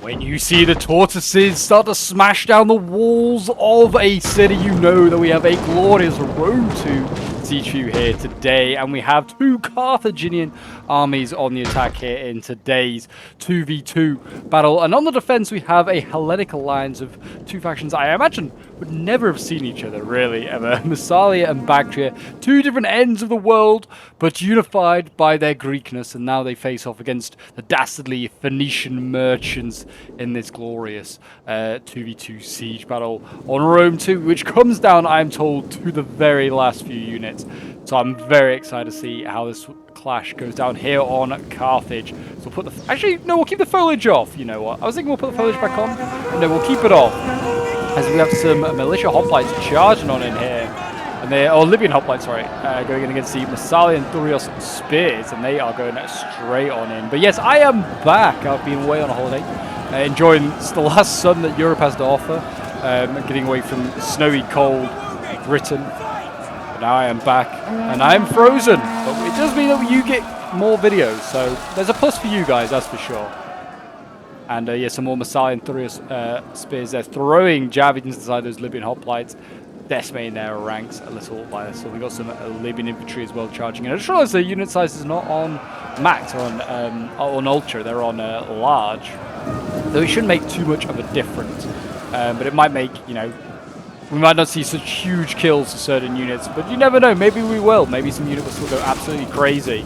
When you see the tortoises start to smash down the walls of a city, you know that we have a glorious Rome 2 siege view here today, and we have two Carthaginian armies on the attack here in today's 2v2 battle. And on the defense, we have a Hellenic alliance of two factions I imagine would never have seen each other, really, ever. Massalia and Bactria, two different ends of the world, but unified by their Greekness, and now they face off against the dastardly Phoenician merchants in this glorious 2v2 siege battle on Rome 2, which comes down, I'm told, to the very last few units. So I'm very excited to see how this clash goes down here on Carthage. So we'll put the... Actually, no, we'll keep the foliage off. You know what? I was thinking we'll put the foliage back on. No, we'll keep it off. As we have some militia hoplites charging on in here. And they, or Libyan hoplites, sorry, going in against the Massalian Thurios spears, and they are going straight on in. But yes, I am back. I've been away on a holiday, enjoying the last sun that Europe has to offer, getting away from snowy, cold Britain. But now I am back, and I am frozen. But it does mean that you get more videos, so there's a plus for you guys, that's for sure. And yeah, some more Massalian Thurios spears. They're throwing javelins inside those Libyan hoplites, decimating their ranks a little by little. So we got some Libyan infantry as well charging in. I just realized the unit size is not on max or on ultra, they're on large. Though it shouldn't make too much of a difference. But it might make, you know, we might not see such huge kills to certain units, but you never know, maybe we will. Maybe some unit will still go absolutely crazy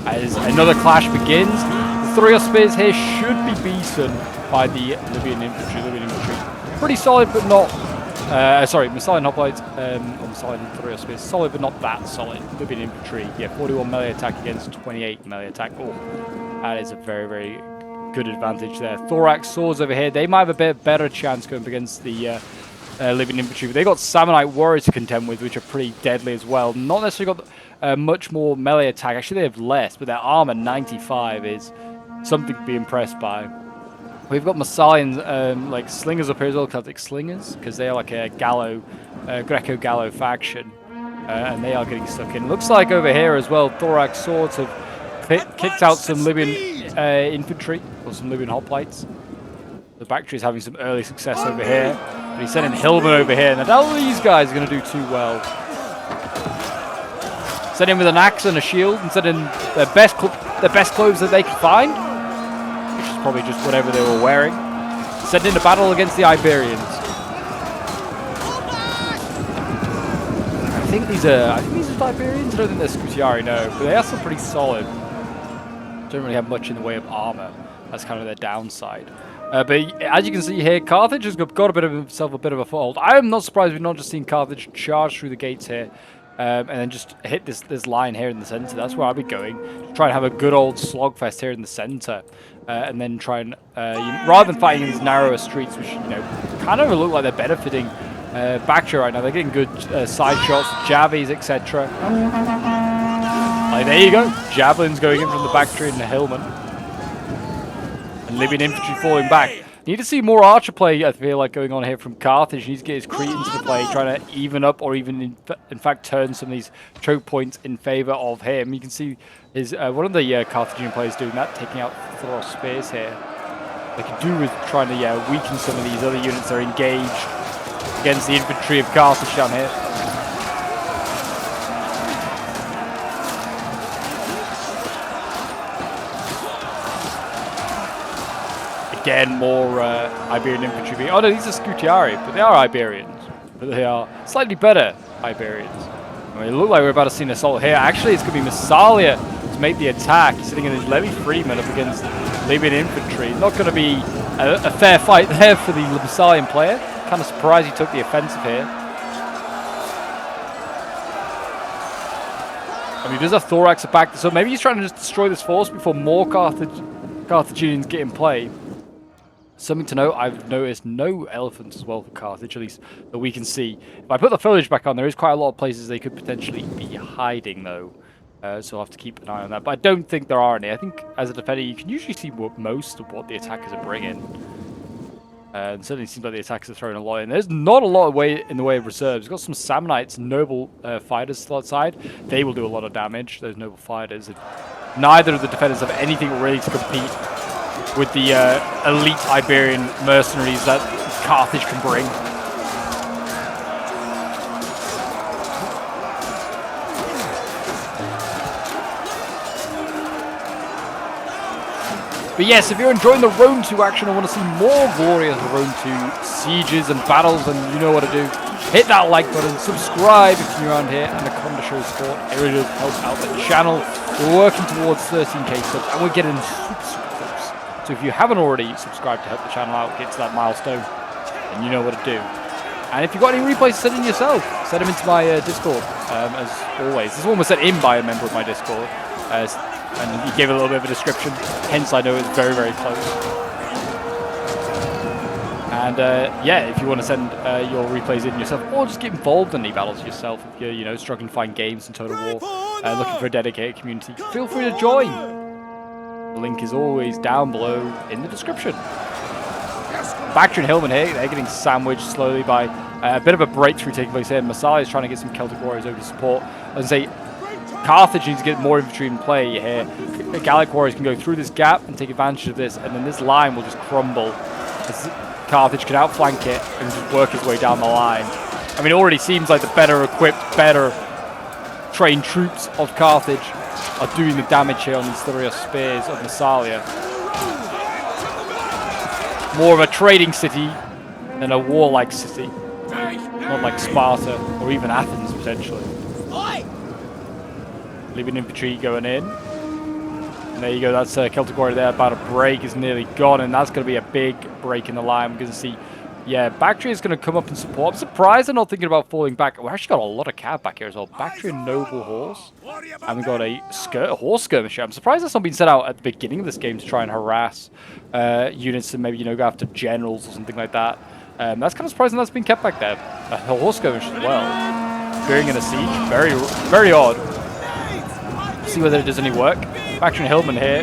as another clash begins. The Thurios spears here should be beaten by the Libyan infantry. Pretty solid, but not... sorry, Massalian hoplites, or Massalian Thurios spears, solid but not that solid. Libyan infantry, yeah, 41 melee attack against 28 melee attack. Oh, that is a very, very good advantage there. Thorax swords over here, they might have a bit better chance going up against the Libyan infantry, but they got Samnite warriors to contend with, which are pretty deadly as well. Not necessarily got much more melee attack. Actually, they have less, but their armor 95 is something to be impressed by. We've got Massalian like slingers up here as well, Celtic slingers, because they are like a Greco-Gallo faction, and they are getting stuck in. Looks like over here as well, Thorax swords have kicked out some Libyan infantry, or some Libyan hoplites. The Bactria is having some early success over here, but he's sending Hillman over here, and I doubt these guys are going to do too well. Send in with an axe and a shield, and send in their best clothes that they could find. Probably just whatever they were wearing. Send in a battle against the Iberians. I think these are Iberians. I don't think they're Scutiari, no, but they are still pretty solid. Don't really have much in the way of armor. That's kind of their downside. But as you can see here, Carthage has got a bit of himself a bit of a foothold. I am not surprised we've not just seen Carthage charge through the gates here. And then just hit this line here in the center. That's where I'll be going. Try and have a good old slogfest here in the center, and then try and rather than fighting in these narrower streets, which kind of look like they're benefiting Bactria right now. They're getting good side shots, javies, etc. Like there you go, javelins going in from the Bactria and the Hillman, and Libyan infantry falling back. Need to see more archer play, I feel like, going on here from Carthage. He needs to get his Cretans to play, trying to even up or even, in fact, turn some of these choke points in favor of him. You can see his one of the Carthaginian players doing that, taking out Thoros spears here. They could do with trying to weaken some of these other units that are engaged against the infantry of Carthage down here. Again, more Iberian infantry. Oh no, these are Scutiari, but they are Iberians. But they are slightly better Iberians. I mean, it looked like we're about to see an assault here. Actually, it's going to be Massalia to make the attack. He's sitting in his Levy Freeman up against Libyan infantry. Not going to be a fair fight there for the Massalian player. Kind of surprised he took the offensive here. I mean, he does have Thorax back, so maybe he's trying to just destroy this force before more Carthaginians get in play. Something to note, I've noticed no elephants as well for Carthage, at least that we can see. If I put the foliage back on, there is quite a lot of places they could potentially be hiding, though. So I'll have to keep an eye on that. But I don't think there are any. I think, as a defender, you can usually see most of what the attackers are bringing. It certainly seems like the attackers are throwing a lot in. There's not a lot in the way of reserves. We've got some Samnites, noble fighters still outside. They will do a lot of damage, those noble fighters. Neither of the defenders have anything really to compete with the elite Iberian mercenaries that Carthage can bring. But yes, if you're enjoying the Rome 2 action and want to see more glorious Rome 2 sieges and battles, then you know what to do. Hit that like button, subscribe if you're around here, and the comment to show support. It really does help out the channel. We're working towards 13k subs, and we're getting super close. So if you haven't already subscribed to help the channel out, get to that milestone, then you know what to do. And if you've got any replays, send in yourself. Send them into my Discord, as always. This one was sent in by a member of my Discord. And he gave a little bit of a description, hence I know it's very close. And yeah, if you want to send your replays in yourself, or just get involved in the battles yourself, if you're struggling to find games in Total War, looking for a dedicated community, feel free to join. The link is always down below in the description. Bactria and Hillman here, they're getting sandwiched slowly by a bit of a breakthrough taking place here. Massalia is trying to get some Celtic warriors over to support. And say, Carthage needs to get more infantry in play here. The Gallic warriors can go through this gap and take advantage of this, and then this line will just crumble as Carthage can outflank it and just work his way down the line. I mean, it already seems like the better equipped, better trained troops of Carthage are doing the damage here on these Thurios spears of Massalia. More of a trading city than a warlike city. Not like Sparta or even Athens, potentially. Libyan infantry going in. And there you go, that's Celtic warrior there, about to break, is nearly gone, and that's going to be a big break in the line. We're going to see, yeah, Bactria is going to come up and support. I'm surprised they're not thinking about falling back. We actually got a lot of cav back here as well. Bactria Noble Horse. And we've got a horse skirmisher. I'm surprised that's not been set out at the beginning of this game to try and harass units and maybe, go after generals or something like that. That's kind of surprising that's been kept back there. A horse skirmish as well. Fearing in a siege. Very odd. See whether it does any work. Bactria and Hillman here,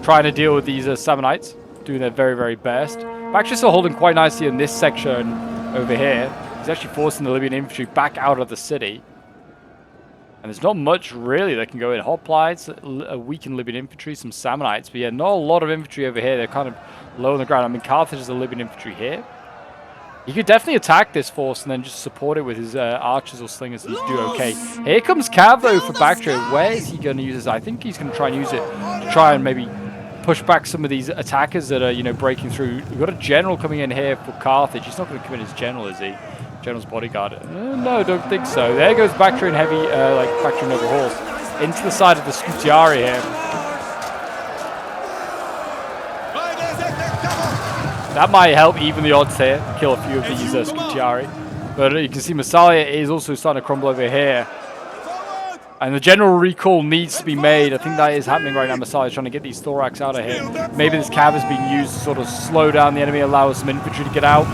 trying to deal with these Samnites, doing their very best. Bactria's still holding quite nicely in this section over here. He's actually forcing the Libyan infantry back out of the city. And there's not much really that can go in. Hoplites, a weakened Libyan infantry, some Samnites, but yeah, not a lot of infantry over here. They're kind of low on the ground. I mean, Carthage is the Libyan infantry here. He could definitely attack this force and then just support it with his archers or slingers and do okay. Here comes Cav though for Bactria. Where is he going to use this? I think he's going to try and use it to try and maybe push back some of these attackers that are, breaking through. We've got a general coming in here for Carthage. He's not going to come in as general, is he? General's bodyguard. No, don't think so. There goes Bactria and heavy, Bactria Noble Horse into the side of the Scutiari here. That might help even the odds here, kill a few of these Scutiari. But you can see Massalia is also starting to crumble over here. And the general recall needs to be made. I think that is happening right now. Massalia is trying to get these thorax out of here. Maybe this cav is being used to sort of slow down the enemy, allow some infantry to get out.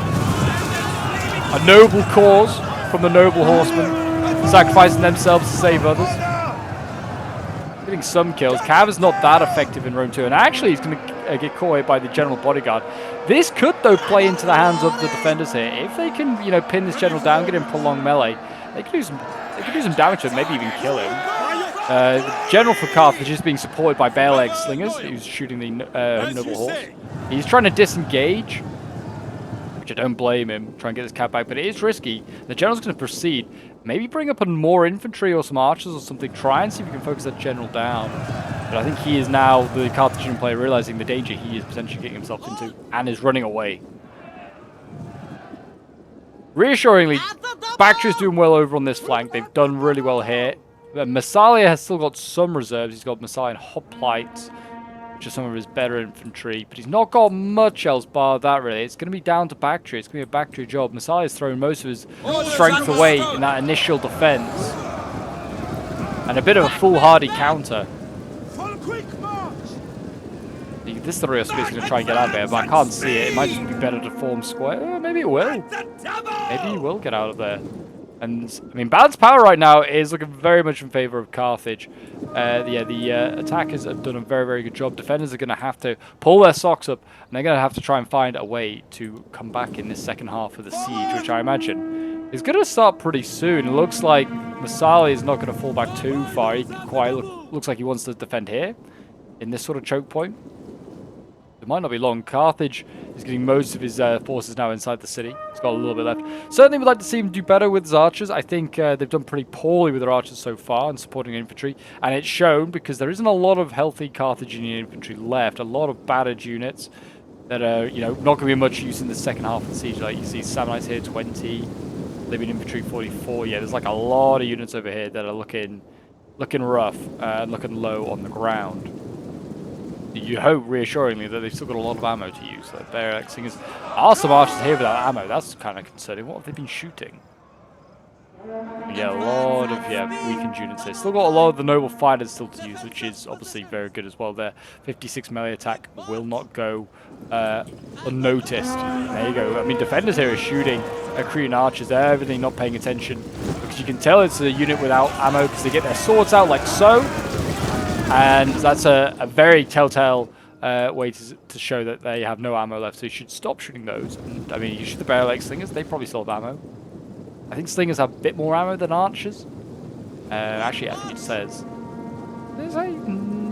A noble cause from the noble horsemen, sacrificing themselves to save others. Getting some kills. Cav is not that effective in Rome 2, and actually he's going to get caught by the general bodyguard. This could, though, play into the hands of the defenders here. If they can, pin this general down, get him prolonged melee, they could do some damage to him, maybe even kill him. The general for Carthage is being supported by Baeleg slingers, who's shooting the noble horse. He's trying to disengage, which I don't blame him, try and get this cav back, but it is risky. The general's going to proceed. Maybe bring up more infantry or some archers or something. Try and see if we can focus that general down. But I think he is now, the Carthaginian player, realizing the danger he is potentially getting himself into and is running away. Reassuringly, Bactria's doing well over on this flank. They've done really well here. Massalia has still got some reserves. He's got Massalia and Hoplites, which are some of his better infantry. But he's not got much else bar that, really. It's going to be down to Bactria. It's going to be a Bactria job. Massalia's thrown most of his strength away in that initial defense. And a bit of a foolhardy counter. This Thurios is going to try and get out of there, but I can't see it. It might just be better to form square. Maybe it will. Maybe he will get out of there. And, I mean, balanced power right now is looking very much in favor of Carthage. The attackers have done a very good job. Defenders are going to have to pull their socks up, and they're going to have to try and find a way to come back in this second half of the siege, which I imagine is going to start pretty soon. It looks like Massalia is not going to fall back too far. He quite looks like he wants to defend here, in this sort of choke point. It might not be long. Carthage is getting most of his forces now inside the city. He's got a little bit left. Certainly would like to see him do better with his archers. I think they've done pretty poorly with their archers so far in supporting infantry. And it's shown because there isn't a lot of healthy Carthaginian infantry left. A lot of battered units that are, you know, not going to be much use in the second half of the siege. Like you see Samnites here, 20. Libyan infantry, 44. Yeah, there's like a lot of units over here that are looking rough and looking low on the ground. You hope, reassuringly, that they've still got a lot of ammo to use. So Phyrric Singers are some archers here without ammo. That's kind of concerning. What have they been shooting? Yeah, a lot of weakened units here. Still got a lot of the noble fighters still to use, which is obviously very good as well. Their 56 melee attack will not go unnoticed. There you go. I mean, defenders here are shooting at Cretan archers. Everything not paying attention because you can tell it's a unit without ammo because they get their swords out like so. And that's a very telltale way to show that they have no ammo left. So you should stop shooting those. And, I mean, you shoot the barrel-like slingers, they probably still have ammo. I think slingers have a bit more ammo than archers. Actually, I think it says...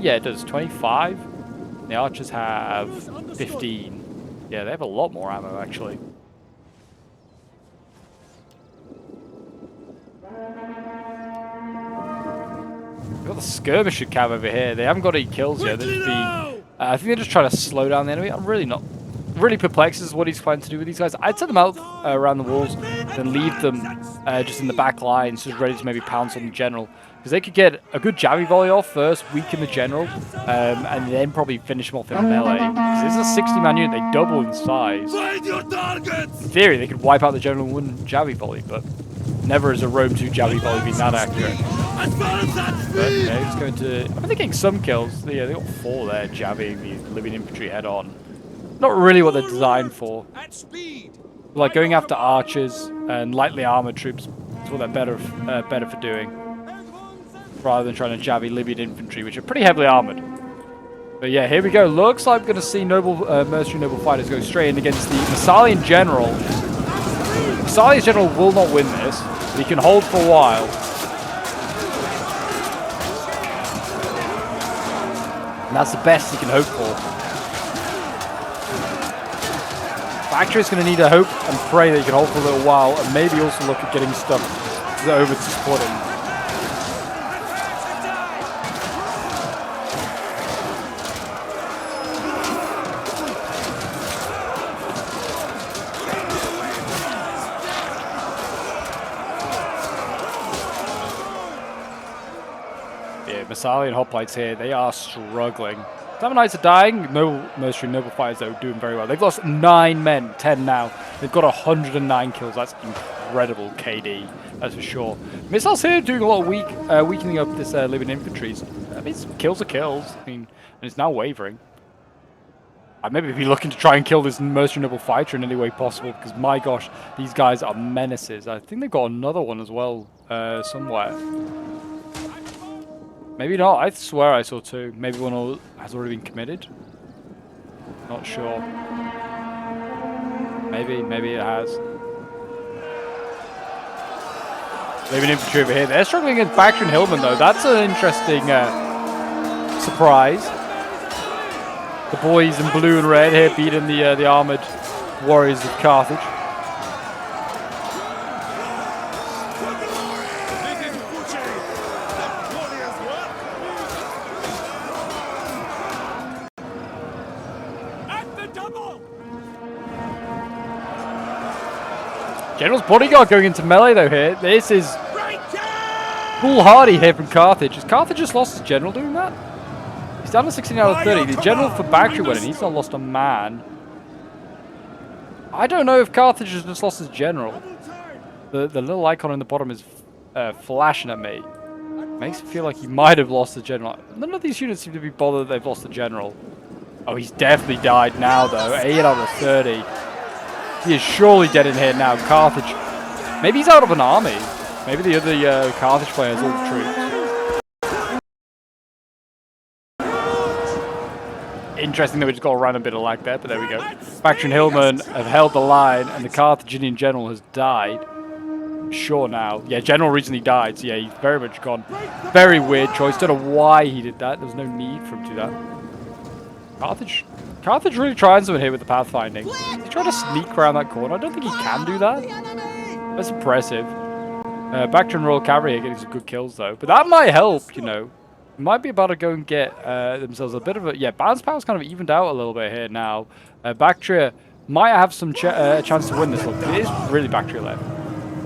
yeah, it does. 25. The archers have 15. Yeah, they have a lot more ammo, actually. We've got the skirmisher cav over here. They haven't got any kills yet. They're just being, I think they're just trying to slow down the enemy. I'm really not... really perplexed as to what he's planning to do with these guys. I'd send them out around the walls, then leave them just in the back lines, just ready to maybe pounce on the general. Because they could get a good javelin volley off first, weaken the general, and then probably finish him off in melee. Because this is a 60-man unit, they double in size. In theory, they could wipe out the general in one javelin volley, but never has a Rome 2 javelin volley been that accurate. But yeah, he's going to... I mean, they're getting some kills. Yeah, they got 4 there, javelin, the Libyan infantry head-on. Not really what they're designed for. Like going after archers and lightly armored troops is what they're better for doing, rather than trying to jabby Libyan infantry, which are pretty heavily armored. But yeah, here we go. Looks like we're going to see mercenary noble fighters go straight in against the Massalian general. Massalian's general will not win this, but he can hold for a while. And that's the best he can hope for. Factory's going to need to hope and pray that he can hold for a little while, and maybe also look at getting stuff over to support him. Yeah, Massalian hoplites here, they are struggling. Samnites are dying. No mercenary noble fighters though doing very well. They've lost 9 men, 10 now. They've got 109 kills. That's incredible KD, that's for sure. Missiles here doing a lot of weakening up this Libyan infantry. I mean, kills are kills. I mean, and it's now wavering. I'd maybe be looking to try and kill this mercenary noble fighter in any way possible because my gosh, these guys are menaces. I think they've got another one as well somewhere. Maybe not. I swear I saw 2. Maybe one has already been committed. Not sure. Maybe it has. Maybe an infantry over here. They're struggling against Bactrian Hillman though. That's an interesting surprise. The boys in blue and red here beating the armored warriors of Carthage. General's bodyguard going into melee though here. This is foolhardy here from Carthage. Has Carthage just lost his general doing that? He's down to 16 out of 30. The general for Bactria went in. He's not lost a man. I don't know if Carthage has just lost his general. The little icon in the bottom is flashing at me. Makes me feel like he might have lost the general. None of these units seem to be bothered that they've lost the general. Oh, he's definitely died now though. 8 out of 30. He is surely dead in here now. Carthage. Maybe he's out of an army. Maybe the other Carthage player has all the troops. Interesting that we just got a random bit of lag there, but there we go. Bactrian Hillman have held the line, and the Carthaginian general has died. I'm sure now. Yeah, general recently died, so yeah, he's very much gone. Very weird choice. Don't know why he did that. There's no need for him to do that. Carthage Carthage really trying something here with the pathfinding. Is he trying to sneak around that corner? I don't think he can do that. That's impressive. Bactria and Royal Cavalry here getting some good kills though. But that might help, you know. Might be about to go and get themselves a bit of a... Yeah, balance power's kind of evened out a little bit here now. Bactria might have some chance to win this. Look, it is really Bactria left.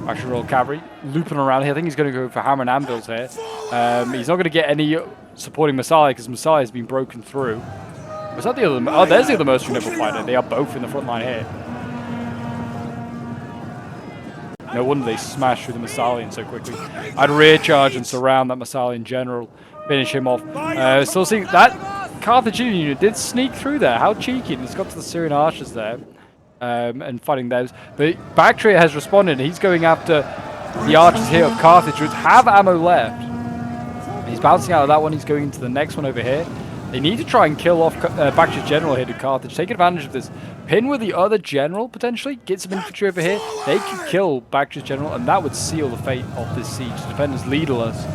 Bactria Royal Cavalry looping around here. I think he's going to go for hammer and anvils here. He's not going to get any supporting Messiah because Messiah has been broken through. Was that the other... Oh, there's the other mercenary noble fighter. They are both in the front line here. No wonder they smashed through the Massalian so quickly. I'd rear charge and surround that Massalian general. Finish him off. Still seeing that Carthaginian unit did sneak through there. How cheeky. And it's got to the Syrian archers there. And fighting those. But Bactria has responded. He's going after the archers here of Carthage, which have ammo left. He's bouncing out of that one. He's going into the next one over here. They need to try and kill off Bactria's general here to Carthage. Take advantage of this. Pin with the other general, potentially. Get some infantry over here. They could kill Bactria's general, and that would seal the fate of this siege. The defenders leaderless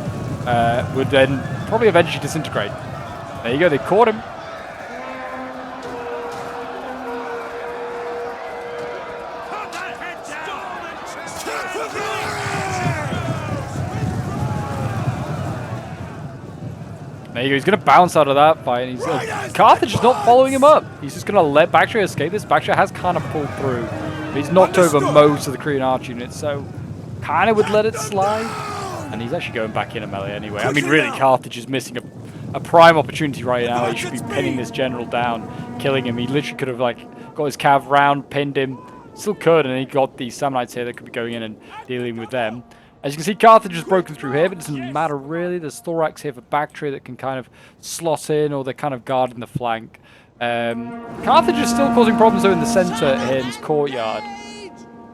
would then probably eventually disintegrate. There you go. They caught him. There you go, he's going to bounce out of that fight, and Carthage is not following him up. He's just going to let Bactria escape this. Bactria has kind of pulled through. But he's knocked over most of the Korean arch units, so kind of would let it slide. And he's actually going back in a melee anyway. I mean, really, Carthage is missing a prime opportunity right now. He should be pinning this general down, killing him. He literally could have got his cav round, pinned him. Still could, and he got the Samnites here that could be going in and dealing with them. As you can see, Carthage is broken through here, but it doesn't matter really. There's Thorax here for Bactria that can kind of slot in, or they're kind of guarding the flank. Carthage is still causing problems though in the center here in his courtyard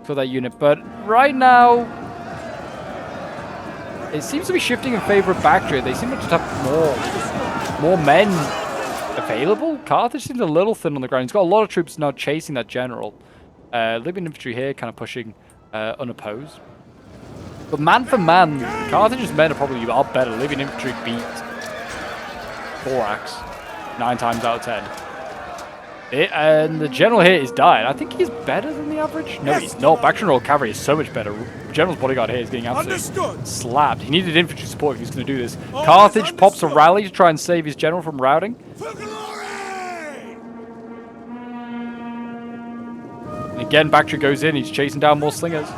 for that unit, but right now it seems to be shifting in favor of Bactria. They seem to just have more men available. Carthage seems a little thin on the ground. He's got a lot of troops now chasing that general. Libyan infantry here kind of pushing unopposed. But man for man, Carthage's men are probably a lot better. Libyan infantry beat Thorax 9 times out of 10. And the general here is dying. I think he's better than the average. No, he's not. Bactria Royal Cavalry is so much better. General's bodyguard here is getting absolutely slapped. He needed infantry support if he was going to do this. Carthage pops a rally to try and save his general from routing. And again, Bactria goes in. He's chasing down more slingers.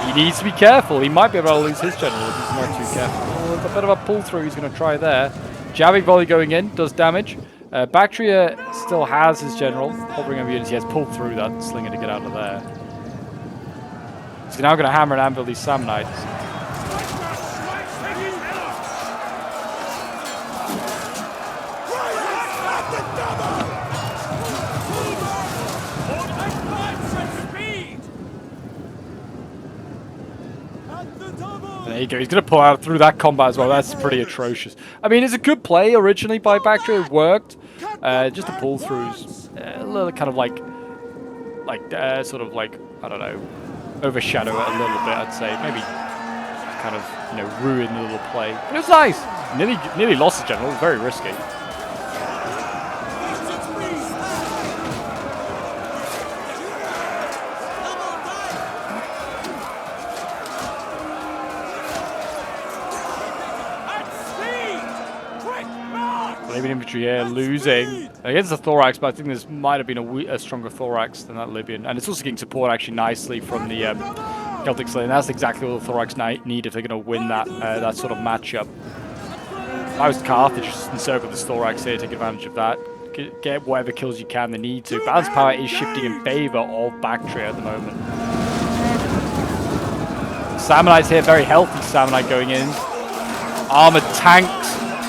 He needs to be careful. He might be able to lose his general if he's not too careful. Oh, there's a bit of a pull through he's going to try there. Jabbing volley going in, does damage. Bactria still has his general. Hovering over units, he has pulled through that slinger to get out of there. He's now going to hammer and anvil these Samnites. There you go, he's going to pull out through that combat as well. That's pretty atrocious. I mean, it's a good play originally by Bactria. It worked. Just the pull-throughs, a little kind of sort of like, I don't know, overshadow it a little bit, I'd say. Maybe kind of, ruin the little play. But it was nice. Nearly lost his general. It was very risky. Libyan infantry here losing against the Thorax, but I think this might have been a stronger Thorax than that Libyan. And it's also getting support actually nicely from the Celtic Slayer. And that's exactly what the Thorax need if they're going to win that sort of matchup. If I was Carthage, just encircle this Thorax here, take advantage of that. Get whatever kills you can, they need to. Balance power is shifting in favor of Bactria at the moment. Samnites here, very healthy Samnite going in. Armored tanks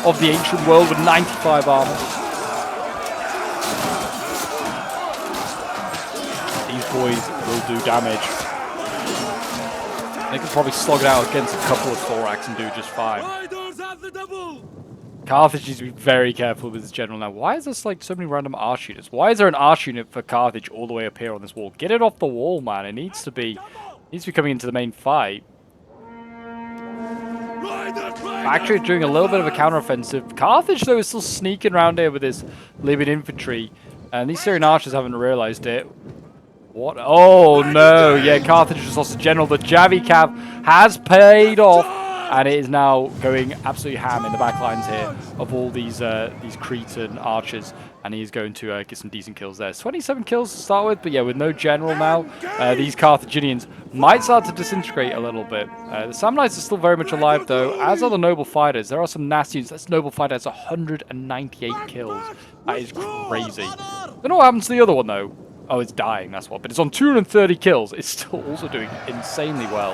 of the ancient world with 95 armor. These boys will do damage. They can probably slog it out against a couple of Thorax and do just fine. Carthage needs to be very careful with his general now. Why is this so many random arch units? Why is there an arch unit for Carthage all the way up here on this wall? Get it off the wall, man. It needs to be coming into the main fight. Actually doing a little bit of a counteroffensive. Carthage, though, is still sneaking around here with his Libyan infantry. And these Syrian archers haven't realized it. What? Oh no! Yeah, Carthage just lost a general. The Javi Cav has paid off, and it is now going absolutely ham in the back lines here of all these Cretan archers, and he is going to get some decent kills there. 27 kills to start with, but yeah, with no general now, these Carthaginians might start to disintegrate a little bit. The Samnites are still very much alive though, as are the noble fighters. There are some nasty ones. This noble fighter has 198 kills. That is crazy. I don't know what happens to the other one though. Oh, it's dying, that's what. But it's on 230 kills. It's still also doing insanely well.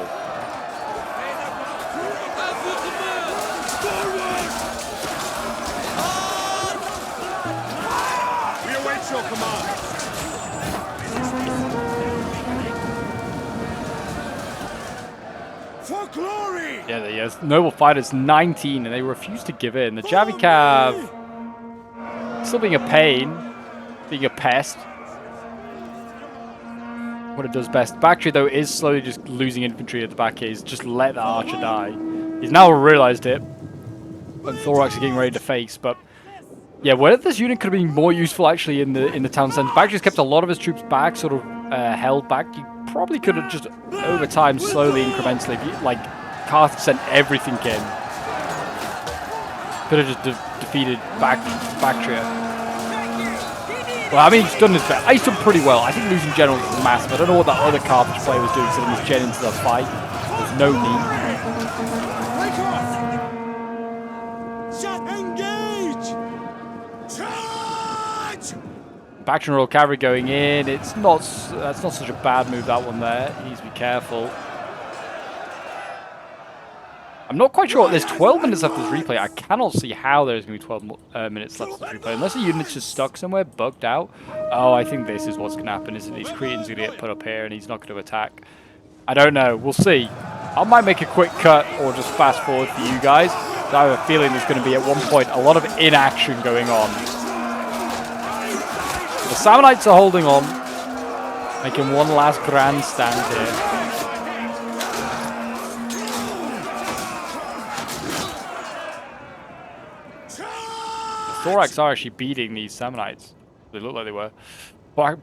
We await your command. For glory! Yeah, the noble fighters 19, and they refuse to give in. The Javi Cav still being a pain, being a pest. What it does best. Bactria, though, is slowly just losing infantry at the back here. He's just let the archer die. He's now realized it. And Thorax are getting ready to face, but yeah, whether this unit could have been more useful actually in the town centre. Bactria's kept a lot of his troops back, sort of held back. You probably could have just over time, slowly, incrementally, if you, like Carthage sent everything in. Could have just defeated Bactria. Well, I mean, he's done his best. He's done pretty well. I think losing generals is massive. I don't know what that other Carthage player was doing, sending his gen into the fight. There's no need. Engage! Charge! Back Royal Cavalry going in. That's not such a bad move, that one there. He needs to be careful. I'm not quite sure. There's 12 minutes left of this replay. I cannot see how there's going to be 12 minutes left of this replay. Unless the unit's just stuck somewhere, bugged out. Oh, I think this is what's going to happen, isn't it? These Cretans are going to get put up here and he's not going to attack. I don't know. We'll see. I might make a quick cut or just fast forward for you guys. I have a feeling there's going to be at one point a lot of inaction going on. The Samnites are holding on. Making one last grand stand here. Thorax are actually beating these Samnites. They look like they were.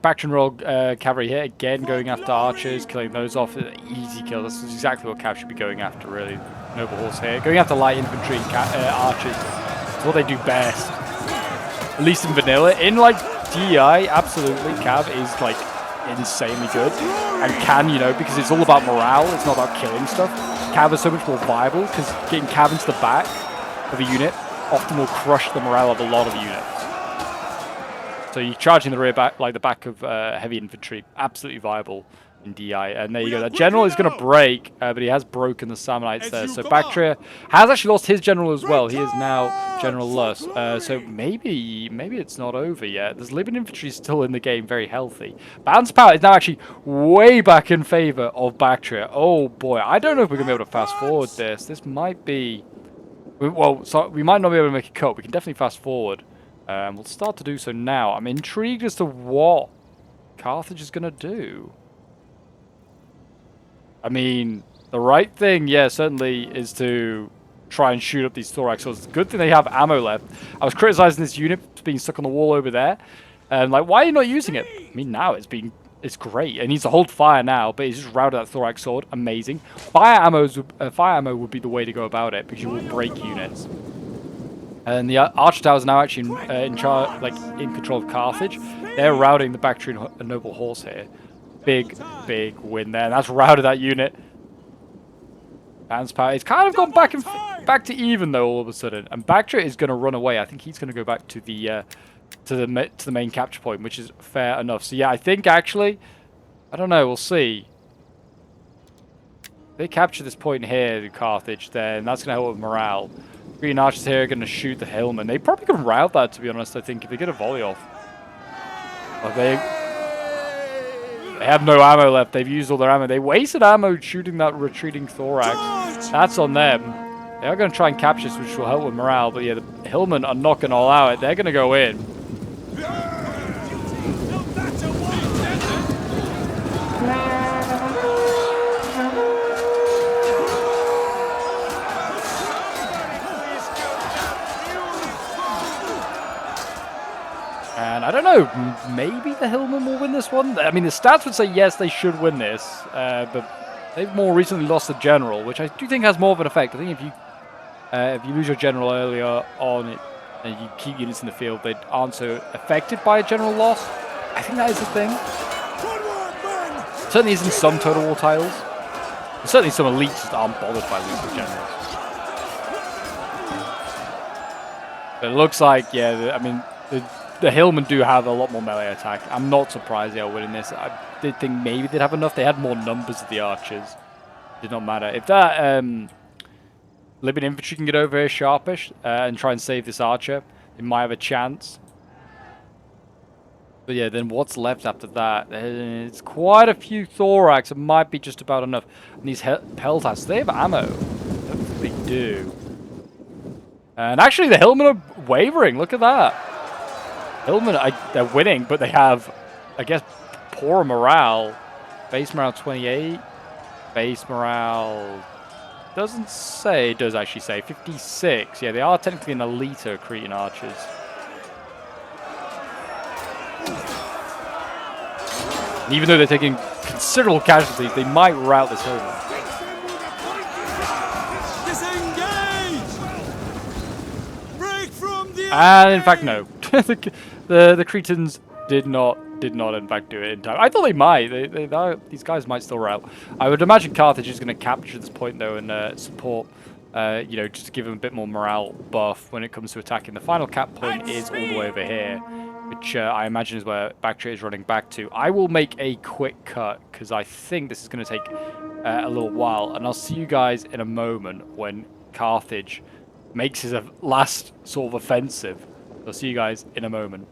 Bactrian Royal Cavalry here, again going after archers, killing those off. Easy kill. This is exactly what Cav should be going after, really. Noble horse here. Going after light infantry and archers. It's what they do best. At least in vanilla. In, like, DI, absolutely, Cav is, like, insanely good. And can, you know, because it's all about morale, it's not about killing stuff. Cav is so much more viable, because getting Cav into the back of a unit often will crush the morale of a lot of units. So you're charging the rear back, like the back of heavy infantry, absolutely viable in DI. And there you go. That general is going to break, but he has broken the Samnites there. So Bactria has actually lost his general as well. He is now General Lus. So maybe it's not over yet. There's Libyan infantry still in the game, very healthy. Bounce power is now actually way back in favor of Bactria. Oh boy, I don't know if we're going to be able to fast forward this. This might be... Well, so we might not be able to make a cut. We can definitely fast forward. We'll start to do so now. I'm intrigued as to what Carthage is going to do. I mean, the right thing, yeah, certainly is to try and shoot up these thorax. So it's a good thing they have ammo left. I was criticizing this unit being stuck on the wall over there. Like, why are you not using it? I mean, now it's great. It needs to hold fire now, but he's just routed that thorax sword. Amazing. Fire ammo would be the way to go about it, because you will break units. And the Archer Tower is now actually in control of Carthage. They're routing the Bactrian Noble Horse here. Big win there. And that's routed that unit. Bounce power. It's kind of gone back to even though all of a sudden. And Bactria is going to run away. I think he's going to go back to the main capture point, which is fair enough. So yeah, I think actually, I don't know. We'll see. If they capture this point here in Carthage, then that's going to help with morale. Green Archers here are going to shoot the Hillman. They probably can rout that, to be honest, I think, if they get a volley off. But they have no ammo left. They've used all their ammo. They wasted ammo shooting that retreating Thorax. That's on them. They are going to try and capture this, which will help with morale. But yeah, the Hillmen are not going to allow it. They're going to go in. And I don't know, maybe the Hillmen will win this one. I mean, the stats would say yes, they should win this, but they've more recently lost the general, which I do think has more of an effect. I think if you lose your general earlier on it and you keep units in the field, they aren't so affected by a general loss. I think that is the thing. Certainly isn't some Total War titles. There's certainly some elites that aren't bothered by losing generals. But it looks like, yeah, I mean, the Hillmen do have a lot more melee attack. I'm not surprised they are winning this. I did think maybe they'd have enough. They had more numbers of the archers. Did not matter. If that Libyan infantry can get over here sharpish and try and save this archer, they might have a chance. But yeah, then what's left after that? It's quite a few thorax. It might be just about enough. And these peltas, they have ammo. They do. And actually, the Hillmen are wavering. Look at that. Hillmen, they're winning, but they have, I guess, poor morale. Base morale 28. Base morale doesn't say. It does actually say 56. Yeah, they are technically an elite Cretan archers. And even though they're taking considerable casualties, they might rout this Hillman. And in fact, no. the Cretans did not in fact do it in time. I thought they might. These guys might still rout. I would imagine Carthage is going to capture this point though and support. You know, just to give them a bit more morale buff when it comes to attacking. The final cap point is all the way over here, which I imagine is where Bactria is running back to. I will make a quick cut because I think this is going to take a little while, and I'll see you guys in a moment when Carthage makes his last sort of offensive. I'll see you guys in a moment.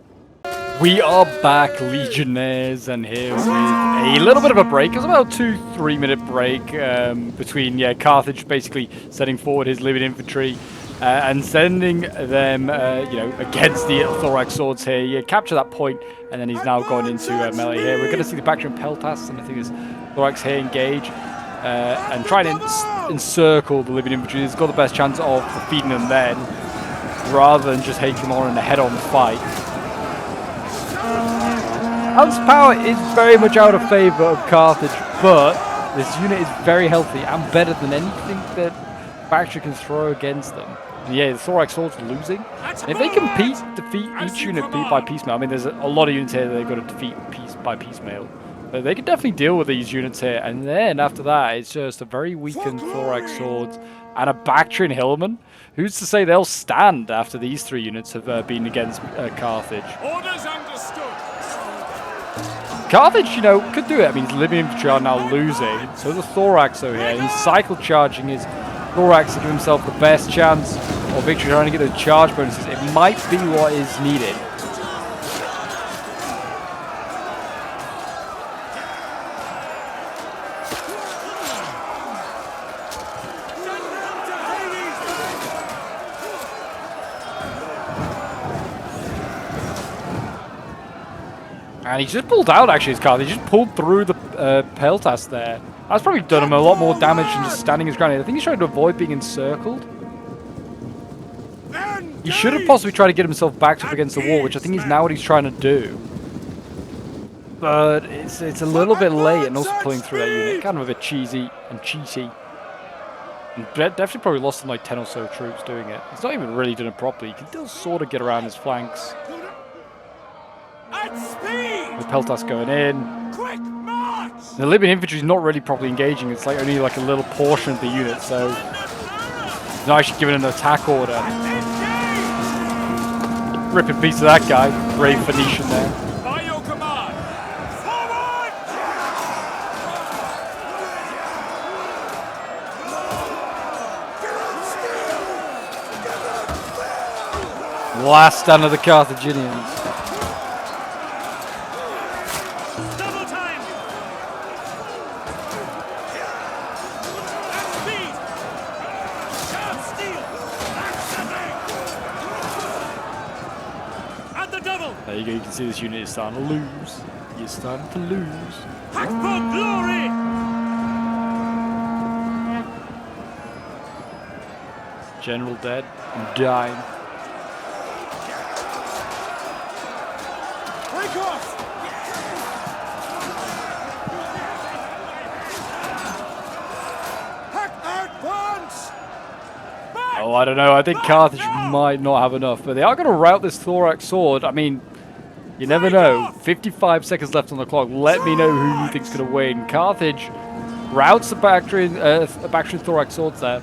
We are back, Legionnaires, and here with a little bit of a break. It was about a 2-3 minute break between Carthage basically sending forward his Libyan infantry and sending them, you know, against the thorax swords here. You capture that point, and then he's now going into melee here. We're going to see the Bactrian peltas, and I think this thorax here engage and try and encircle the Libyan infantry. He's got the best chance of defeating them then, rather than just taking them on in a head-on fight. Hans power is very much out of favour of Carthage, but this unit is very healthy and better than anything that Bactria can throw against them. And yeah, the thorax swords are losing. And if they can defeat each unit by piecemeal, I mean, there's a lot of units here that they've got to defeat by piecemeal. But they can definitely deal with these units here. And then after that, it's just a very weakened thorax swords and a Bactrian hillman. Who's to say they'll stand after these three units have been against Carthage? Orders understood. Carthage, you know, could do it. I mean, his Libyan infantry are now losing. So the thorax over here. And he's cycle charging his thorax to give himself the best chance of victory, trying to get those charge bonuses. It might be what is needed. And he just pulled out, actually, his card. He just pulled through the peltas there. That's probably done him a lot more damage than just standing his ground. I think he's trying to avoid being encircled. He should have possibly tried to get himself backed up against the wall, which I think is now what he's trying to do. But it's a little bit late and also pulling through that unit. Kind of a bit cheesy and cheaty. And definitely probably lost him like 10 or so troops doing it. He's not even really done it properly. He can still sort of get around his flanks. The peltas going in. Quick march! The Libyan infantry is not really properly engaging. It's like only like a little portion of the unit, so he's not actually given an attack order. Rip a piece of that guy, brave Phoenician there. By your command, forward! Last stand of the Carthaginians. There you go, you can see this unit is starting to lose. You're starting to lose. Hack for glory! General dead and dying. Break off! Oh, I don't know. I think Carthage might not have enough, but they are going to rout this thorax sword. I mean, you never know. 55 seconds left on the clock. Let me know who you think's going to win. Carthage routs the Bactrian thorax swords there.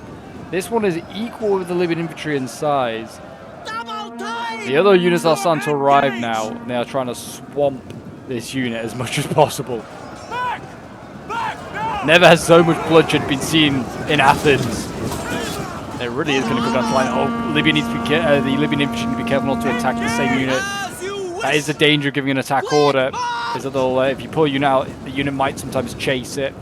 This one is equal with the Libyan infantry in size. The other units are starting to arrive now, and they are trying to swamp this unit as much as possible. Back now! Never has so much bloodshed been seen in Athens. It really is going to come down to line. Oh, Libya needs to be the Libyan infantry need to be careful not to attack the same unit. That is the danger of giving an attack order. Is that if you pull a unit out, the unit might sometimes chase it,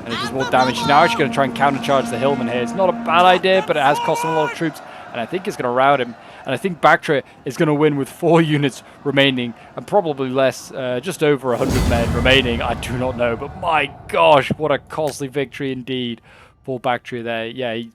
and it does more damage. She's now actually going to try and countercharge the Hillman here. It's not a bad idea, but it has cost him a lot of troops, and I think it's going to rout him. And I think Bactria is going to win with 4 units remaining, and probably less, just over 100 men remaining. I do not know, but my gosh, what a costly victory indeed for Bactria there. Yeah, he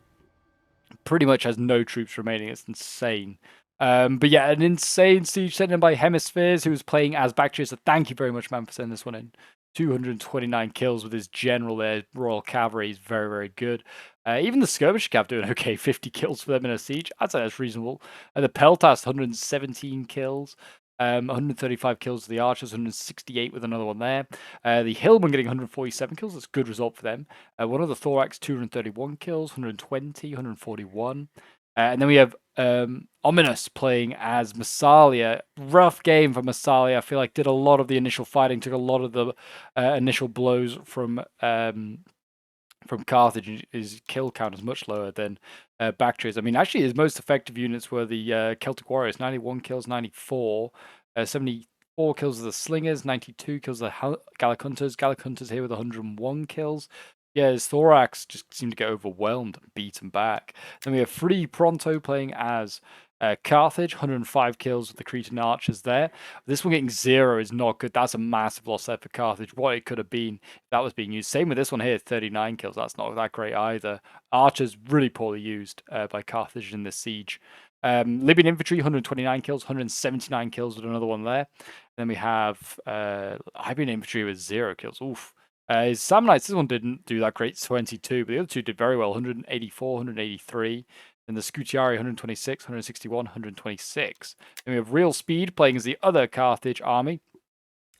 pretty much has no troops remaining. It's insane. But yeah, an insane siege sent in by Hemispheres, who was playing as Bactria. So thank you very much, man, for sending this one in. 229 kills with his general there. Royal Cavalry is very, very good. Even the Skirmish Cav doing okay. 50 kills for them in a siege. I'd say that's reasonable. The Peltas, 117 kills. 135 kills to the Archers, 168 with another one there. The Hillman getting 147 kills. That's a good result for them. One of the Thorax, 231 kills, 120, 141. And then we have Ominous playing as Massalia. Rough game for Massalia. I feel like did a lot of the initial fighting, took a lot of the initial blows from Carthage. His kill count is much lower than Bactria's. I mean, actually, his most effective units were the Celtic Warriors. 91 kills, 94. 74 kills of the Slingers, 92 kills of the Gallic Hunters. Gallic Hunters here with 101 kills. Yeah, his Thorax just seemed to get overwhelmed and beaten back. Then we have Free Pronto playing as Carthage, 105 kills with the Cretan Archers there. This one getting 0 is not good. That's a massive loss there for Carthage. What it could have been if that was being used. Same with this one here, 39 kills. That's not that great either. Archers really poorly used by Carthage in this siege. Libyan Infantry, 129 kills, 179 kills with another one there. Then we have Libyan Infantry with 0 kills. Oof. His Samnites, this one didn't do that great, 22, but the other two did very well, 184, 183. And the Scutiari, 126, 161, 126. Then we have Real Speed playing as the other Carthage army.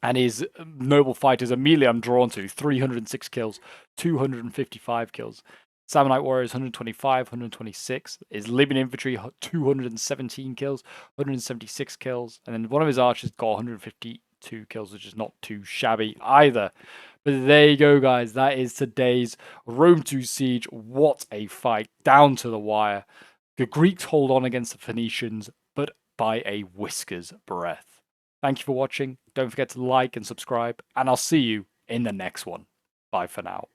And his noble fighters, Amelia, I'm drawn to, 306 kills, 255 kills. Samnite Warriors, 125, 126. His Libyan Infantry, 217 kills, 176 kills. And then one of his archers got 152 kills, which is not too shabby either. But there you go, guys. That is today's Rome 2 siege. What a fight. Down to the wire. The Greeks hold on against the Phoenicians, but by a whisker's breadth. Thank you for watching. Don't forget to like and subscribe, and I'll see you in the next one. Bye for now.